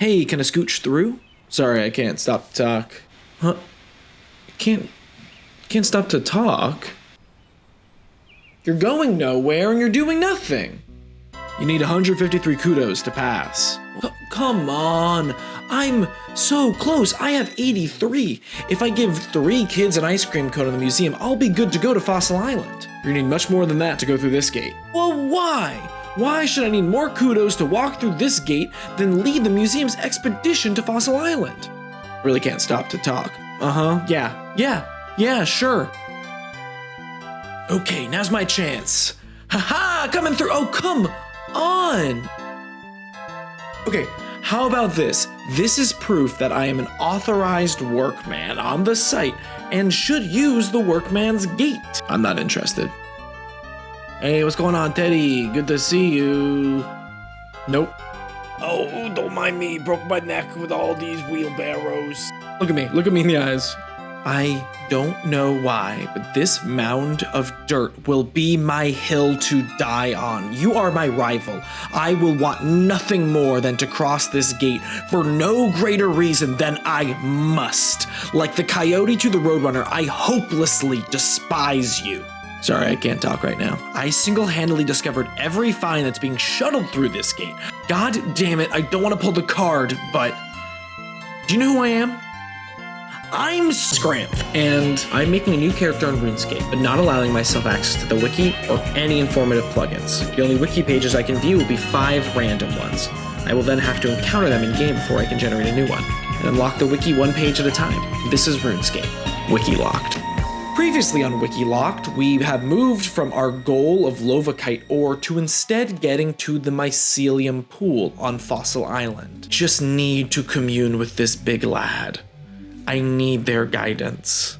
Hey, can I scooch through? Sorry, I can't stop to talk. Huh? Can't stop to talk? You're going nowhere and you're doing nothing. You need 153 kudos to pass. Come on, I'm so close. I have 83. If I give 3 kids an ice cream cone in the museum, I'll be good to go to Fossil Island. You need much more than that to go through this gate. Well, why? Why should I need more kudos to walk through this gate than lead the museum's expedition to Fossil Island? Really can't stop to talk. Yeah, sure. Okay, now's my chance. Haha, coming through. Oh, come on. Okay, how about this? This is proof that I am an authorized workman on the site and should use the workman's gate. I'm not interested. Hey, what's going on, Teddy? Good to see you. Nope. Oh, don't mind me. Broke my neck with all these wheelbarrows. Look at me in the eyes. I don't know why, but this mound of dirt will be my hill to die on. You are my rival. I will want nothing more than to cross this gate for no greater reason than I must. Like the coyote to the roadrunner, I hopelessly despise you. Sorry, I can't talk right now. I single-handedly discovered every find that's being shuttled through this gate. God damn it, I don't want to pull the card, but do you know who I am? I'm Scramp, and I'm making a new character on RuneScape, but not allowing myself access to the wiki or any informative plugins. The only wiki pages I can view will be 5 random ones. I will then have to encounter them in-game before I can generate a new one, and unlock the wiki 1 page at a time. This is RuneScape, WikiLocked. Previously on WikiLocked, we have moved from our goal of Lovakite ore to instead getting to the mycelium pool on Fossil Island. Just need to commune with this big lad. I need their guidance.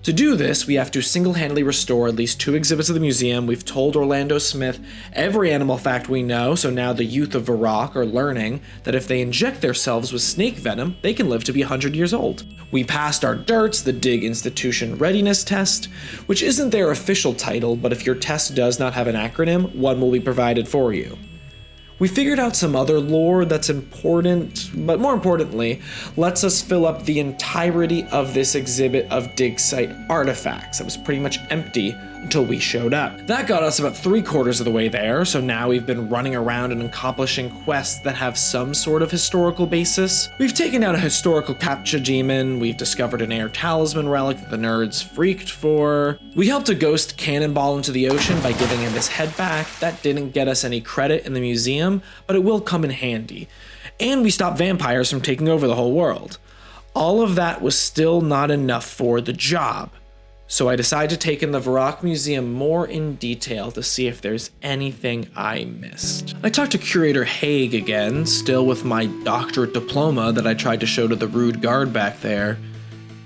To do this, we have to single-handedly restore at least 2 exhibits of the museum. We've told Orlando Smith every animal fact we know, so now the youth of Varrock are learning that if they inject themselves with snake venom, they can live to be 100 years old. We passed our DIRTs, the Dig Institution Readiness Test, which isn't their official title, but if your test does not have an acronym, one will be provided for you. We figured out some other lore that's important, but more importantly, lets us fill up the entirety of this exhibit of dig site artifacts that was pretty much empty until we showed up. That got us about 3/4 of the way there, so now we've been running around and accomplishing quests that have some sort of historical basis. We've taken out a historical captcha demon, we've discovered an air talisman relic that the nerds freaked for. We helped a ghost cannonball into the ocean by giving him his head back. That didn't get us any credit in the museum, but it will come in handy. And we stopped vampires from taking over the whole world. All of that was still not enough for the job. So I decided to take in the Varrock Museum more in detail to see if there's anything I missed. I talked to Curator Haig again, still with my doctorate diploma that I tried to show to the rude guard back there.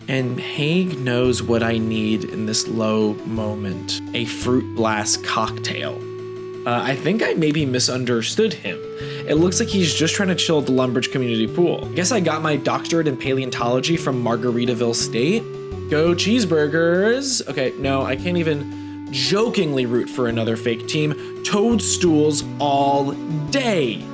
And Haig knows what I need in this low moment, a fruit blast cocktail. I think I maybe misunderstood him. It looks like he's just trying to chill at the Lumbridge Community Pool. I guess I got my doctorate in paleontology from Margaritaville State. Go cheeseburgers. Okay, no, I can't even jokingly root for another fake team. Toadstools all day.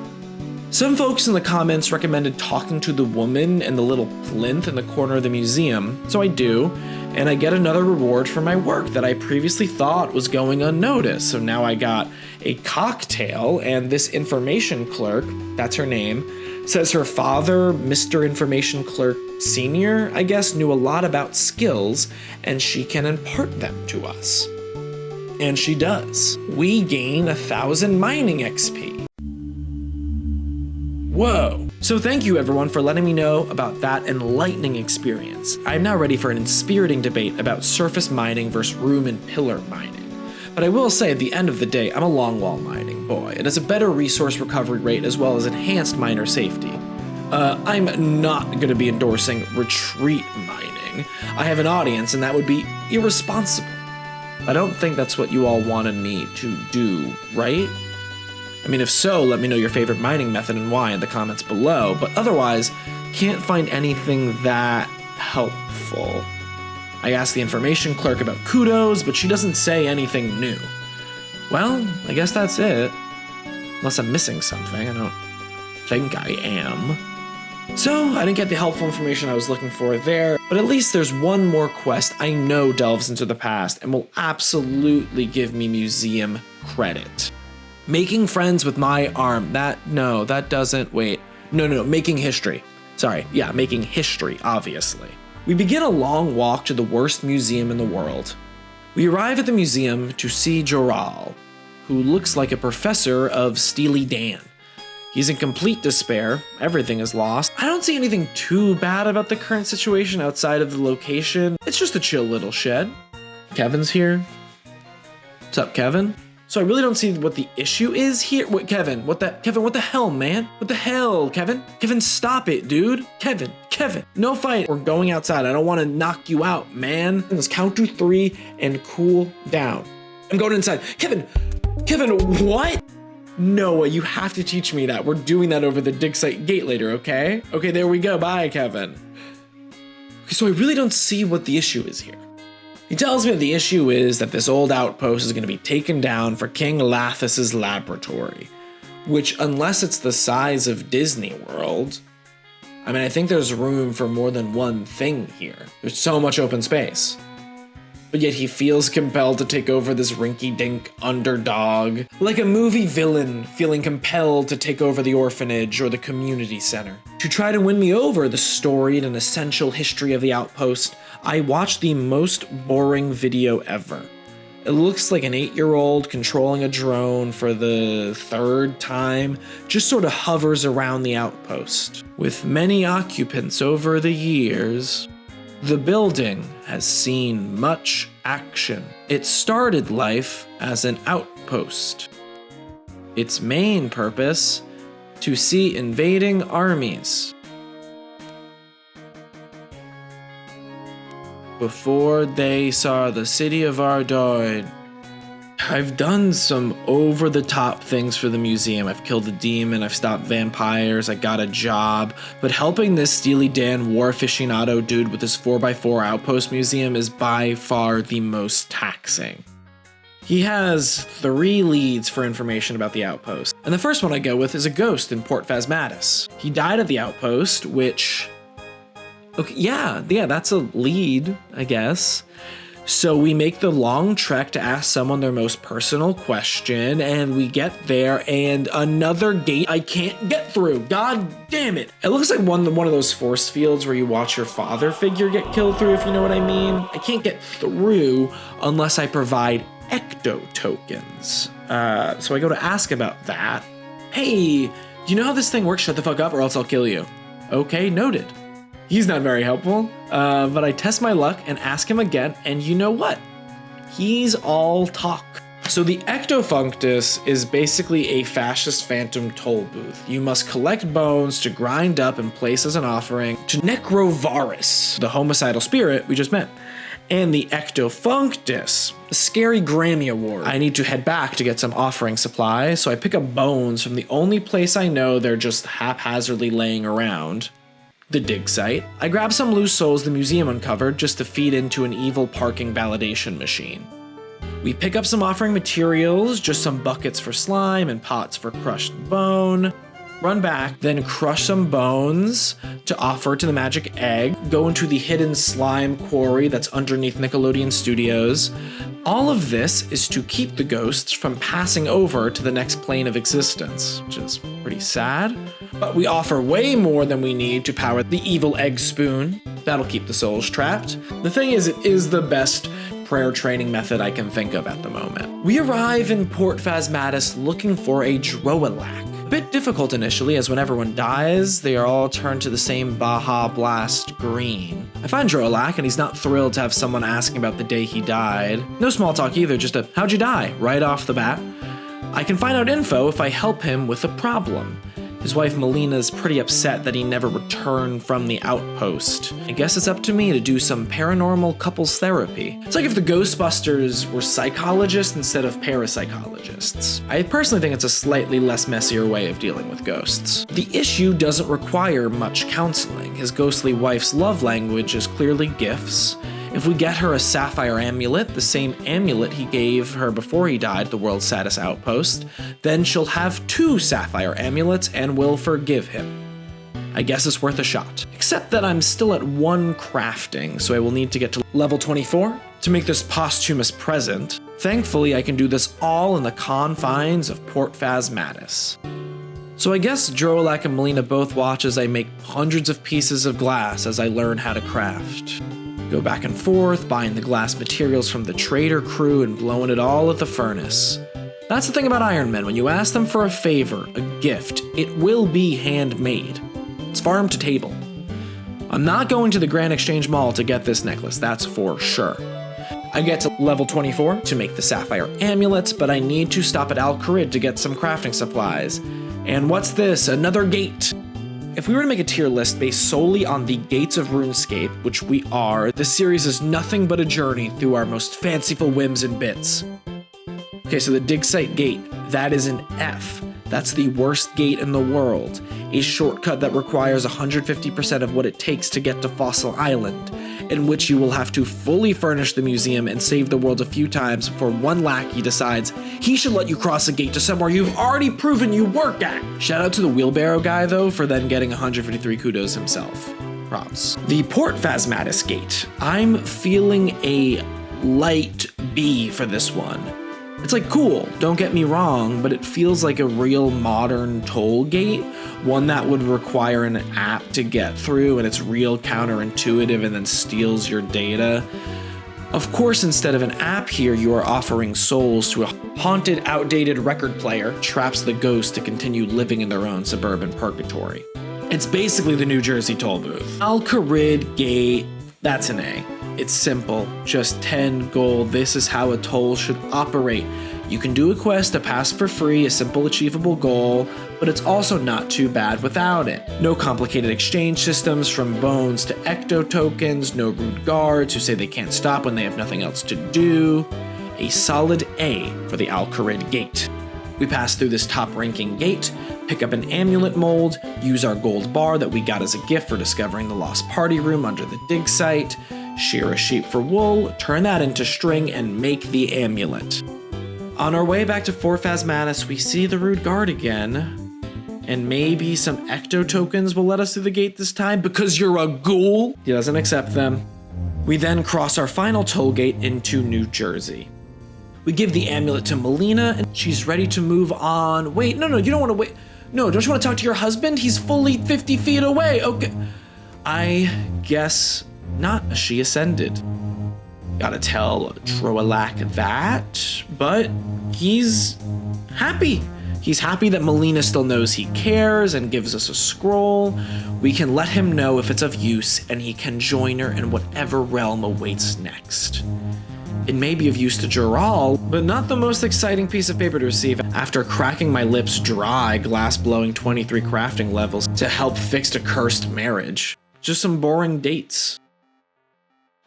Some folks in the comments recommended talking to the woman in the little plinth in the corner of the museum, so I do, and I get another reward for my work that I previously thought was going unnoticed. So now I got a cocktail, and this information clerk, that's her name, says her father, Mr. Information Clerk Senior, I guess, knew a lot about skills, and she can impart them to us. And she does. We gain 1,000 mining XP. Whoa. So thank you everyone for letting me know about that enlightening experience. I'm now ready for an inspiriting debate about surface mining versus room and pillar mining. But I will say, at the end of the day, I'm a longwall mining boy. It has a better resource recovery rate as well as enhanced miner safety. I'm not going to be endorsing retreat mining. I have an audience, and that would be irresponsible. I don't think that's what you all wanted me to do, right? I mean, if so, let me know your favorite mining method and why in the comments below, but otherwise, can't find anything that helpful. I asked the information clerk about kudos, but she doesn't say anything new. Well, I guess that's it. Unless I'm missing something, I don't think I am. So, I didn't get the helpful information I was looking for there, but at least there's one more quest I know delves into the past and will absolutely give me museum credit. Making friends with my arm. Making history. Sorry, yeah, making history, obviously. We begin a long walk to the worst museum in the world. We arrive at the museum to see Joral, who looks like a professor of Steely Dan. He's in complete despair, everything is lost. I don't see anything too bad about the current situation outside of the location. It's just a chill little shed. Kevin's here. What's up, Kevin? So I really don't see what the issue is here. Wait, Kevin, what the hell, man? What the hell, Kevin? Kevin, stop it, dude. Kevin, no fight. We're going outside. I don't want to knock you out, man. Let's count to 3 and cool down. I'm going inside. Kevin, what? Noah, you have to teach me that. We're doing that over the dig site gate later, okay? Okay, there we go. Bye, Kevin. Okay, so I really don't see what the issue is here. He tells me that the issue is that this old outpost is going to be taken down for King Lathas's laboratory, which, unless it's the size of Disney World, I mean, I think there's room for more than one thing here. There's so much open space. But yet he feels compelled to take over this rinky-dink underdog, like a movie villain feeling compelled to take over the orphanage or the community center. To try to win me over the storied and essential history of the outpost, I watched the most boring video ever. It looks like an 8-year-old controlling a drone for the 3rd time, just sort of hovers around the outpost. With many occupants over the years, the building has seen much action. It started life as an outpost. Its main purpose, to see invading armies. Before they saw the city of Ardoid. I've done some over-the-top things for the museum. I've killed a demon, I've stopped vampires, I got a job, but helping this Steely Dan war aficionado dude with his 4x4 outpost museum is by far the most taxing. He has 3 leads for information about the outpost, and the first one I go with is a ghost in Port Phasmatis. He died at the outpost, which... okay, yeah, that's a lead, I guess. So we make the long trek to ask someone their most personal question, and we get there, and another gate I can't get through. God damn it. It looks like one of those force fields where you watch your father figure get killed through, if you know what I mean. I can't get through unless I provide ecto tokens. So I go to ask about that. Hey, do you know how this thing works? Shut the fuck up or else I'll kill you. Okay, noted. He's not very helpful, but I test my luck and ask him again, and you know what? He's all talk. So the Ectofunctus is basically a fascist phantom toll booth. You must collect bones to grind up and place as an offering to Necrovarus, the homicidal spirit we just met. And the Ectofunctus, a scary Grammy Award. I need to head back to get some offering supplies, so I pick up bones from the only place I know they're just haphazardly laying around. The dig site. I grab some loose souls the museum uncovered just to feed into an evil parking validation machine. We pick up some offering materials, just some buckets for slime and pots for crushed bone. Run back, then crush some bones to offer to the magic egg, go into the hidden slime quarry that's underneath Nickelodeon Studios. All of this is to keep the ghosts from passing over to the next plane of existence, which is pretty sad. But we offer way more than we need to power the evil egg spoon. That'll keep the souls trapped. The thing is, it is the best prayer training method I can think of at the moment. We arrive in Port Phasmatis looking for a Droalac. A bit difficult initially, as when everyone dies, they are all turned to the same Baja Blast green. I find Droalac, and he's not thrilled to have someone asking about the day he died. No small talk either, just a "how'd you die?" right off the bat. I can find out info if I help him with a problem. His wife Melina's pretty upset that he never returned from the outpost. I guess it's up to me to do some paranormal couples therapy. It's like if the Ghostbusters were psychologists instead of parapsychologists. I personally think it's a slightly less messier way of dealing with ghosts. The issue doesn't require much counseling. His ghostly wife's love language is clearly gifts, If we get her a sapphire amulet, the same amulet he gave her before he died, the world's saddest outpost, then she'll have 2 sapphire amulets and will forgive him. I guess it's worth a shot. Except that I'm still at 1 crafting, so I will need to get to level 24 to make this posthumous present. Thankfully, I can do this all in the confines of Port Phasmatis. So I guess Jorolak and Melina both watch as I make hundreds of pieces of glass as I learn how to craft. Go back and forth, buying the glass materials from the trader crew and blowing it all at the furnace. That's the thing about Iron Men, when you ask them for a favor, a gift, it will be handmade. It's farm to table. I'm not going to the Grand Exchange Mall to get this necklace, that's for sure. I get to level 24 to make the sapphire amulets, but I need to stop at Al Kharid to get some crafting supplies. And what's this? Another gate! If we were to make a tier list based solely on the gates of RuneScape, which we are, this series is nothing but a journey through our most fanciful whims and bits. Okay, so the dig site gate, that is an F. That's the worst gate in the world. A shortcut that requires 150% of what it takes to get to Fossil Island, in which you will have to fully furnish the museum and save the world a few times before one lackey decides he should let you cross a gate to somewhere you've already proven you work at. Shout out to the wheelbarrow guy though for then getting 153 kudos himself. Props. The Port Phasmatis gate. I'm feeling a light B for this one. It's like cool, don't get me wrong, but it feels like a real modern toll gate, one that would require an app to get through, and it's real counterintuitive and then steals your data. Of course, instead of an app here, you are offering souls to a haunted, outdated record player, traps the ghost to continue living in their own suburban purgatory. It's basically the New Jersey toll booth. Al Kharid gate, that's an A. It's simple, just 10 gold. This is how a toll should operate. You can do a quest to pass for free, a simple achievable goal, but it's also not too bad without it. No complicated exchange systems from bones to ecto tokens, no rude guards who say they can't stop when they have nothing else to do. A solid A for the Al Kharid gate. We pass through this top-ranking gate, pick up an amulet mold, use our gold bar that we got as a gift for discovering the lost party room under the dig site, shear a sheep for wool, turn that into string, and make the amulet. On our way back to Fort Phasmatis, we see the rude guard again, and maybe some ecto tokens will let us through the gate this time because you're a ghoul. He doesn't accept them. We then cross our final toll gate into New Jersey. We give the amulet to Melina, and she's ready to move on. Wait, no, you don't want to wait. No, don't you want to talk to your husband? He's fully 50 feet away. Okay. I guess not. She ascended. Gotta tell Jorolak that, but he's happy. He's happy that Melina still knows he cares and gives us a scroll. We can let him know if it's of use, and he can join her in whatever realm awaits next. It may be of use to Joral, but not the most exciting piece of paper to receive after cracking my lips dry, glass blowing 23 crafting levels to help fix a cursed marriage. Just some boring dates.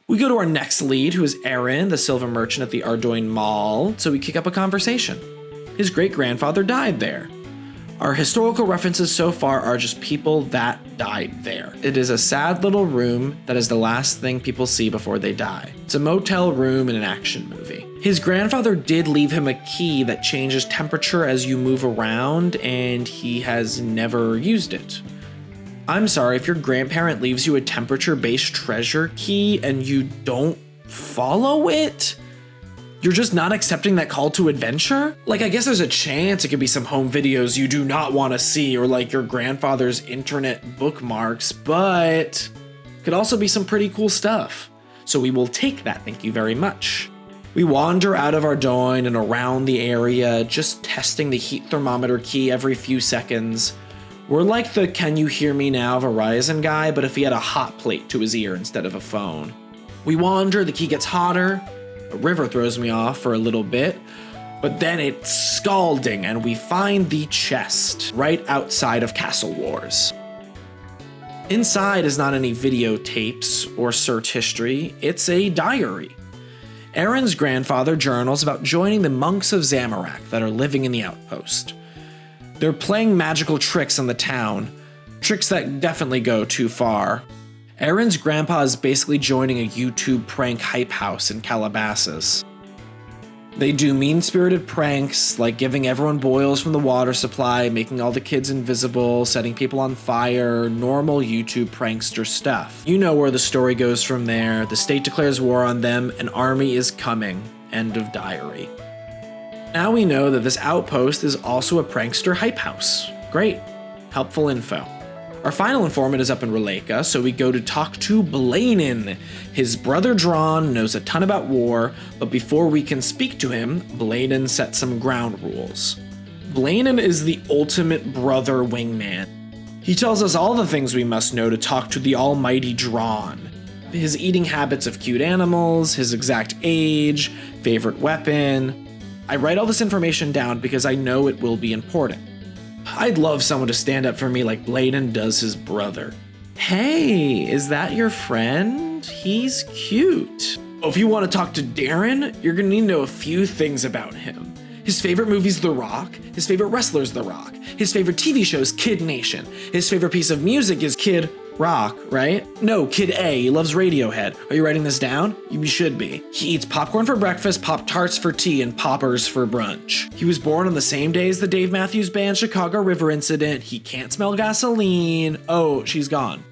We go to our next lead, who is Aaron, the silver merchant at the Ardoin Mall, so we kick up a conversation. His great-grandfather died there. Our historical references so far are just people that died there. It is a sad little room that is the last thing people see before they die. It's a motel room in an action movie. His grandfather did leave him a key that changes temperature as you move around, and he has never used it. I'm sorry, if your grandparent leaves you a temperature-based treasure key and you don't follow it, you're just not accepting that call to adventure? Like, I guess there's a chance it could be some home videos you do not want to see, or like your grandfather's internet bookmarks, but could also be some pretty cool stuff. So we will take that, thank you very much. We wander out of Ardoin and around the area, just testing the heat thermometer key every few seconds. We're like the "Can you hear me now" Verizon guy, but if he had a hot plate to his ear instead of a phone. We wander, the key gets hotter, a river throws me off for a little bit, but then it's scalding and we find the chest right outside of Castle Wars. Inside is not any videotapes or search history, it's a diary. Aaron's grandfather journals about joining the monks of Zamorak that are living in the outpost. They're playing magical tricks on the town, tricks that definitely go too far. Aaron's grandpa is basically joining a YouTube prank hype house in Calabasas. They do mean-spirited pranks, like giving everyone boils from the water supply, making all the kids invisible, setting people on fire, normal YouTube prankster stuff. You know where the story goes from there. The state declares war on them, an army is coming. End of diary. Now we know that this outpost is also a prankster hype house. Great. Helpful info. Our final informant is up in Releka, so we go to talk to Reelin. His brother Drawn knows a ton about war, but before we can speak to him, Reelin sets some ground rules. Reelin is the ultimate brother wingman. He tells us all the things we must know to talk to the almighty Drawn. His eating habits of cute animals, his exact age, favorite weapon. I write all this information down because I know it will be important. I'd love someone to stand up for me like Reelin does his brother. Hey, is that your friend? He's cute. Oh, if you want to talk to Darren, you're gonna need to know a few things about him. His favorite movie's The Rock, his favorite wrestler's The Rock, his favorite TV show's Kid Nation, his favorite piece of music is Kid Rock, right? No, Kid A, he loves Radiohead. Are you writing this down? You should be. He eats popcorn for breakfast, Pop-Tarts for tea, and poppers for brunch. He was born on the same day as the Dave Matthews Band Chicago River incident. He can't smell gasoline. Oh, she's gone.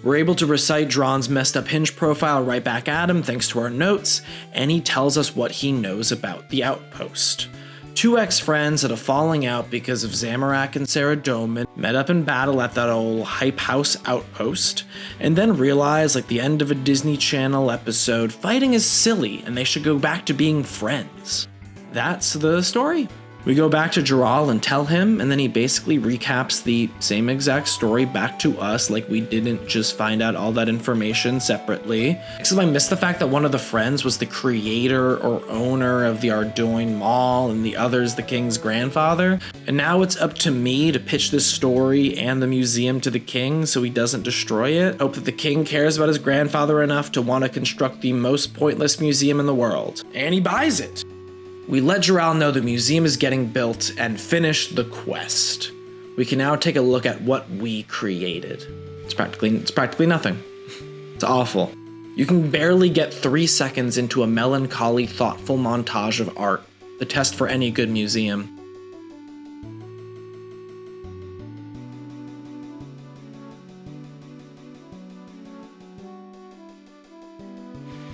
We're able to recite Drawn's messed up Hinge profile right back at him thanks to our notes, and he tells us what he knows about the outpost. Two ex-friends had a falling out because of Zamorak and Sarah Doman, met up in battle at that old hype house outpost, and then realized, like the end of a Disney Channel episode, fighting is silly and they should go back to being friends. That's the story. We go back to Jaral and tell him, and then he basically recaps the same exact story back to us, like we didn't just find out all that information separately. Except I missed the fact that one of the friends was the creator or owner of the Ardoin Mall, and the other's the king's grandfather. And now it's up to me to pitch this story and the museum to the king so he doesn't destroy it. Hope that the king cares about his grandfather enough to want to construct the most pointless museum in the world. And he buys it. We let Jaral know the museum is getting built and finish the quest. We can now take a look at what we created. It's practically nothing. It's awful. You can barely get 3 seconds into a melancholy, thoughtful montage of art, the test for any good museum.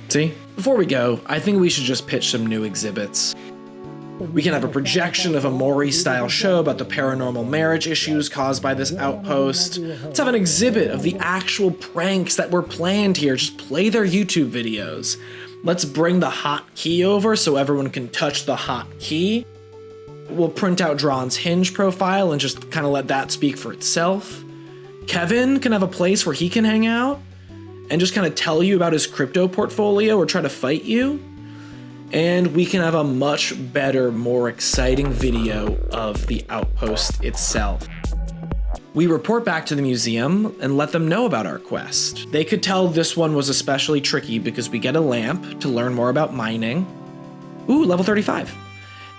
See? Before we go, I think we should just pitch some new exhibits. We can have a projection of a Maury-style show about the paranormal marriage issues caused by this outpost. Let's have an exhibit of the actual pranks that were planned here. Just play their YouTube videos. Let's bring the hot key over so everyone can touch the hot key. We'll print out Drawn's Hinge profile and just kind of let that speak for itself. Kevin can have a place where he can hang out and just kind of tell you about his crypto portfolio or try to fight you. And we can have a much better, more exciting video of the outpost itself. We report back to the museum and let them know about our quest. They could tell this one was especially tricky because we get a lamp to learn more about mining. Ooh, level 35.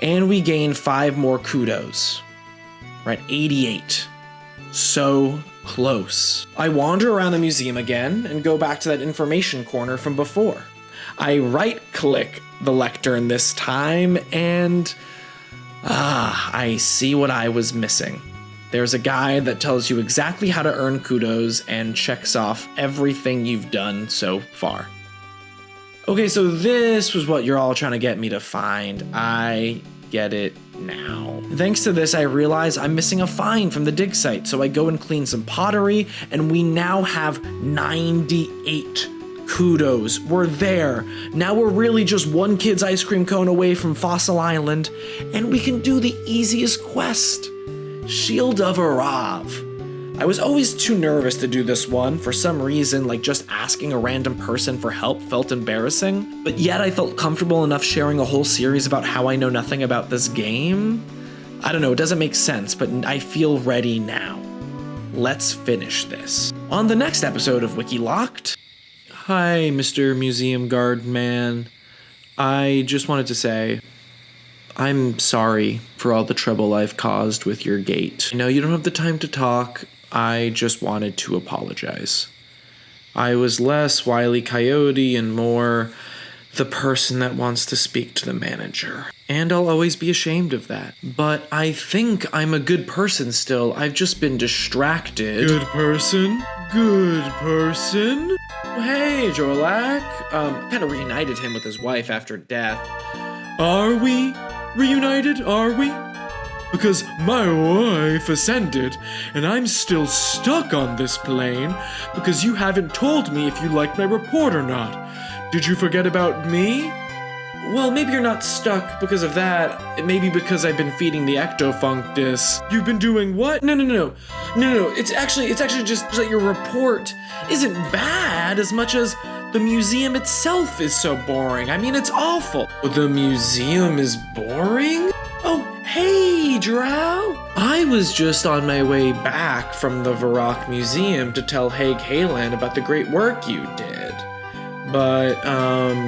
And we gain 5 more kudos. We're at 88. So close. I wander around the museum again and go back to that information corner from before. I right-click the lectern this time and I see what I was missing. There's a guide that tells you exactly how to earn kudos and checks off everything you've done so far. Okay, so this was what you're all trying to get me to find. I get it now. Thanks to this, I realize I'm missing a find from the dig site, so I go and clean some pottery, and we now have 98 kudos. We're there. Now we're really just one kid's ice cream cone away from Fossil Island, and we can do the easiest quest, Shield of Arav. I was always too nervous to do this one. For some reason, like just asking a random person for help felt embarrassing, but yet I felt comfortable enough sharing a whole series about how I know nothing about this game. I don't know, it doesn't make sense, but I feel ready now. Let's finish this. On the next episode of WikiLocked. Hi, Mr. Museum Guard Man. I just wanted to say, I'm sorry for all the trouble I've caused with your gate. I know you don't have the time to talk. I just wanted to apologize. I was less Wile E. Coyote and more the person that wants to speak to the manager. And I'll always be ashamed of that. But I think I'm a good person still. I've just been distracted. Good person? Good person? Hey, Jorlak. Kind of reunited him with his wife after death. Are we reunited? Are we? Because my wife ascended, and I'm still stuck on this plane because you haven't told me if you liked my report or not. Did you forget about me? Well, maybe you're not stuck because of that. Maybe because I've been feeding the ectofunctus. You've been doing what? No. It's actually just that your report isn't bad as much as the museum itself is so boring. I mean, it's awful. The museum is boring? Oh, hey, Drow. I was just on my way back from the Varrock Museum to tell Haig Halen about the great work you did. But,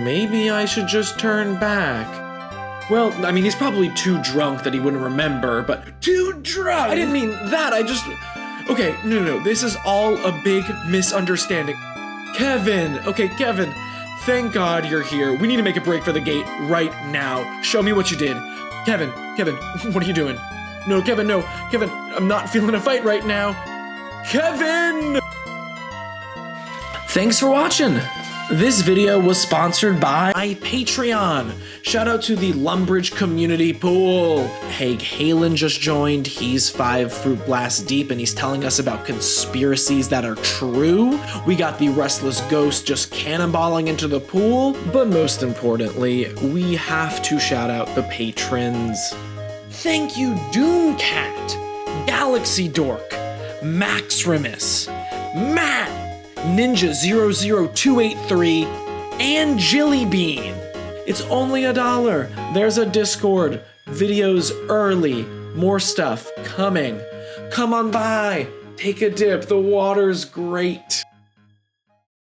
maybe I should just turn back. Well, I mean, he's probably too drunk that he wouldn't remember, but too drunk! I didn't mean that, Okay, no, this is all a big misunderstanding. Kevin, thank God you're here. We need to make a break for the gate right now. Show me what you did. Kevin, what are you doing? No, Kevin, I'm not feeling a fight right now. Kevin! Thanks for watching. This video was sponsored by my Patreon. Shout out to the Lumbridge Community Pool. Haig Halen just joined. He's 5 Fruit Blasts deep and he's telling us about conspiracies that are true. We got the Restless Ghost just cannonballing into the pool. But most importantly, we have to shout out the patrons. Thank you, Doomcat, Galaxy Dork, Max Remus, Matt, Ninja00283, and Jillybean. It's only $1. There's a Discord, videos early, more stuff coming. Come on by, take a dip, the water's great.